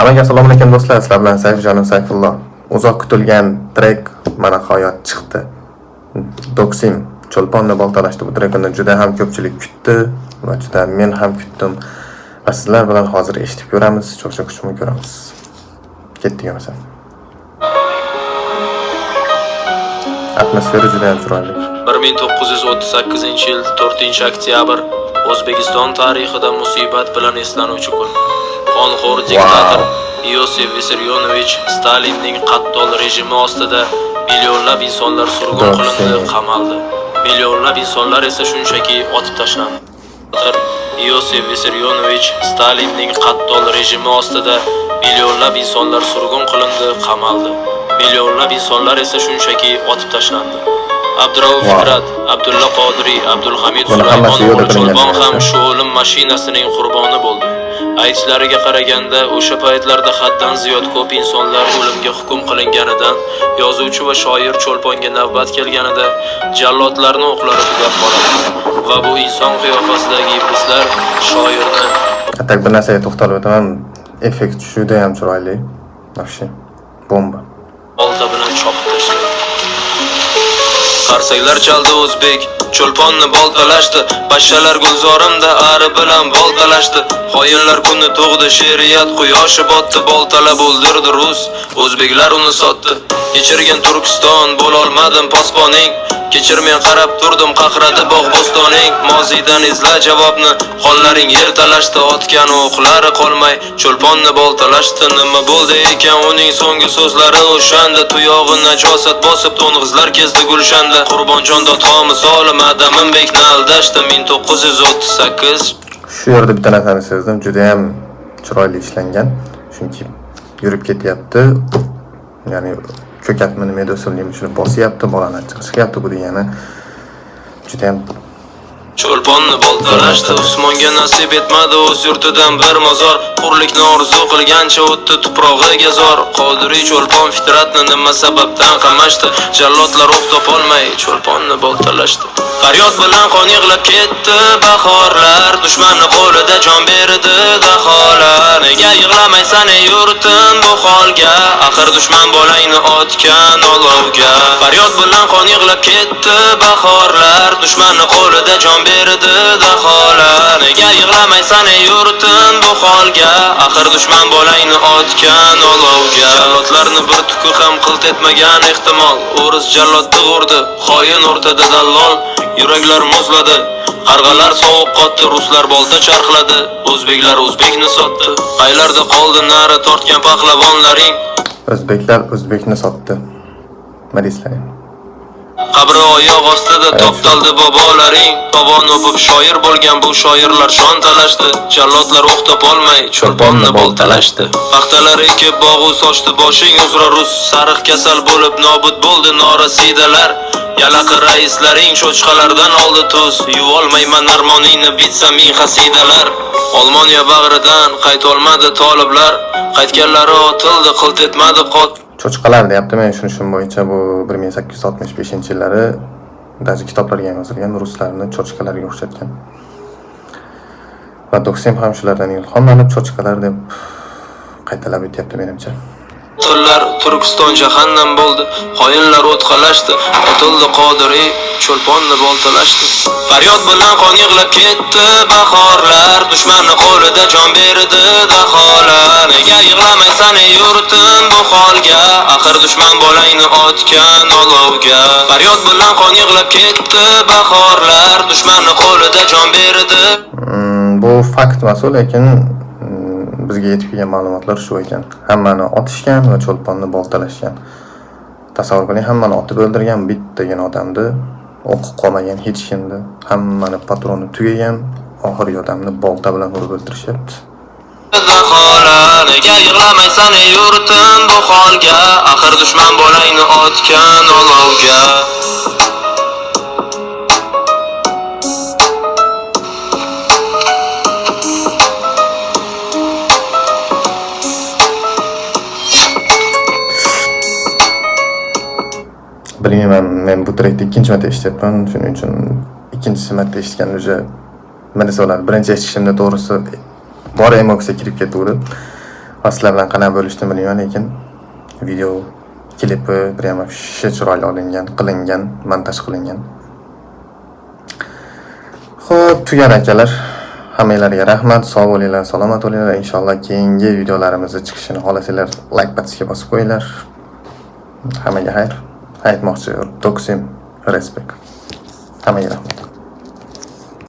Hammaga assalomu alaykum do'stlar, sizlar bilan Sayfjon Sayfullo. Uzoq kutilgan trek mana hayot chiqdi. Doksim cho'lponni boltalashdi. Bu trekni juda ham ko'pchilik kutdi va juda men ham kutdim. Va sizlar bilan hozir eshitib ko'ramiz, cho'q-cho'q kuchmi ko'ramiz. Ketdik emas. Atmosfera juda ham chiroyli. 1938-yil 4-oktyabr O'zbekiston tarixida musibat bilan eslanuvchi kun. Qonxo'r diktator Iosif Vissarionovich Stalinning qattol rejimi ostida millionlab insonlar surgun qilindi, qamaldi. Millionlab insonlar esa shunchaki otib tashlandi. Iosif Vissarionovich Stalinning qattol rejimi ostida millionlab insonlar surgun qilindi, qamaldi. Millionlab insonlar esa shunchaki otib tashlandi. Abdurauf Fikrat, Abdulla Qodiriy, Abdulhamid Sulaymonov Cho'lpon ham shu o'lim mashinasining qurboni bo'ldi. Aytishlariga qaraganda, o'sha paytlarda haddan ziyod ko'p insonlar o'limga hukm qilinganidan, yozuvchi va shoir Cho'lponga navbat kelganida jallodlarni o'qlari tugab qoladi. Va bu inson qiyofasidagi iblislar shoirni Atak bir narsaga to'xtalib o'taman. Effekt juda ham chiroyli. Вообще bomba. olta bilan chopib tashladi. Qarsaklar chaldi o'zbek, cho'lponni boltalashdi, pashshalar gulzorimda ari bilan boltalashdi. Xoyinlar kuni tug'di, she'riyat quyoshi botdi, boltalab o'ldirdi rus, o'zbeklar uni sotdi. Kechirgan Turkiston bo'lolmadim posponing, kechirmay qarab turdim qaqradi bog' bo'stoning. Mozidan izla javobni, qonlaring yer talashdi, otgan o'qlari qolmay, cho'lponni boltalashdi. Nima bo'ldi ekan uning so'nggi so'zlari o'shanda, tuyog'i najosat bosib to'ng'izlar kezdi gulshanda. Qurbonjon dodxo misoli Madaminbekni aldashdi 1938. Shu yerda bitta narsani sezdim, juda ham chiroyli ishlangan. Chunki yurib ketyapti. Ya'ni ko'katmi nima usulni shuni bosyapti, bolani chiqishyapti, bu degani juda ham Cho'lponni boltalashdi, Usmonga nasib etmadi o'z yurtidan bir mozor. Hurlikni orzu qilgancha o'tdi tuprog'iga zor. Qodiriy Cho'lpon Fitratni nima sababdan qamashdi? Jallodlar o'q topolmay cho'lponni boltalashdi. Faryod bilan qon yig'lab ketdi bahorlar, dushmanni qo'lida jon berdi daholar. Nega yig'lamaysan ey yurtim bu holga? Axir dushman bolangni otgan olovga. Faryod bilan qon yig'lab ketdi bahorlar, dushmanni qo'lida jon berdi daholar. Nega yig'lamaysan ey yurtim bu holga? Axir dushman bolangni otgan olovga. Jallodlarni bir tuki ham qilt etmagan ehtimol. O'ris jallodni urdi, xoin o'rtada dallol. Yuraklar muzladi, qarg'alar sovuq qotdi, ruslar bolta charxladi, o'zbeklar o'zbekni sotdi. Qaylarda qoldi nari tortgan pahlavonlaring? O'zbeklar o'zbekni sotdi. Nima deysizlar? Qabri oyoq ostida toptaldi bobolaring. Tovon o'pib shoir bo'lgan bu shoirlar shon talashdi. Jallodlar o'q topolmay cho'lponni boltalashdi. Paxtalar ekib bog'u sochdi boshing uzra rus. Sariq kasal bo'lib nobud bo'ldi norasidalar. Yalaqi raislaring cho'chqalardan oldi tuz. Yuvolmayman armoningni bitsa ming xasidalar. Olmoniya bag'ridan qaytolmadi toliblar. Qaytganlari otildi, qilt etmadi qot. Cho'chqalar deyapti. Men shunishim bo'yicha bu 1865-yillari ba'zi kitoblarga ham yozilgan, ruslarni cho'chqalarga o'xshatgan. Va Doksim ham shulardan ilhomlanib cho'chqalar deb qaytalab o'tyapti menimcha. Tillar Turkiston jahannam bo'ldi, xoyinlar o'tqalashdi, otildi Qodiriy, cho'lponni boltalashdi. Faryod bilan qon yig'lab ketdi bahorlar, dushmanni qo'lida jon berdi daholar. Nega yig'lamaysan ey yurtim bu holga? Axir dushman bolangni otgan olovga. Faryod bilan qon yig'lab ketdi bahorlar, dushmanni qo'lida jon berdi. Bu fakt emas, lekin bizga yetib kelgan ma'lumotlar shu ekan. Hammani otishgan va cho'lponni boltalashgan. Tasavvur qiling, hammani otib o'ldirgan, bittagina odamni o'qib qolmagan hech kimni, hammani patroni tugagan, oxirgi odamni bolta bilan urib o'ldirishyapti. Daholar, nega yig'lamaysan ey yurtim bu holga? Axir dushman bolangni otgan olovga. Bilmayman, men bu trekni ikkinchi marta eshityapman, shuning uchun ikkinchi marta eshitgan o'sha nima desa bo'ladi, birinchi eshitishimda to'g'risi bor emotsiya kirib ketdi. va sizlar bilan qanday bo'lishni bilmayman, lekin video klipi prямо chiroyli olingan, qilingan, montaj qilingan. Xo'p, tugan akalar. Hammanglarga rahmat, sog' bo'linglar, salomat bo'linglar. Inshaalloh keyingi videolarimizning chiqishini xohlasanglar, like buttonga bosib qo'yinglar. Hammaga xayr. Aytmoqchi, do'ksim, respekt. Hammaga rahmat.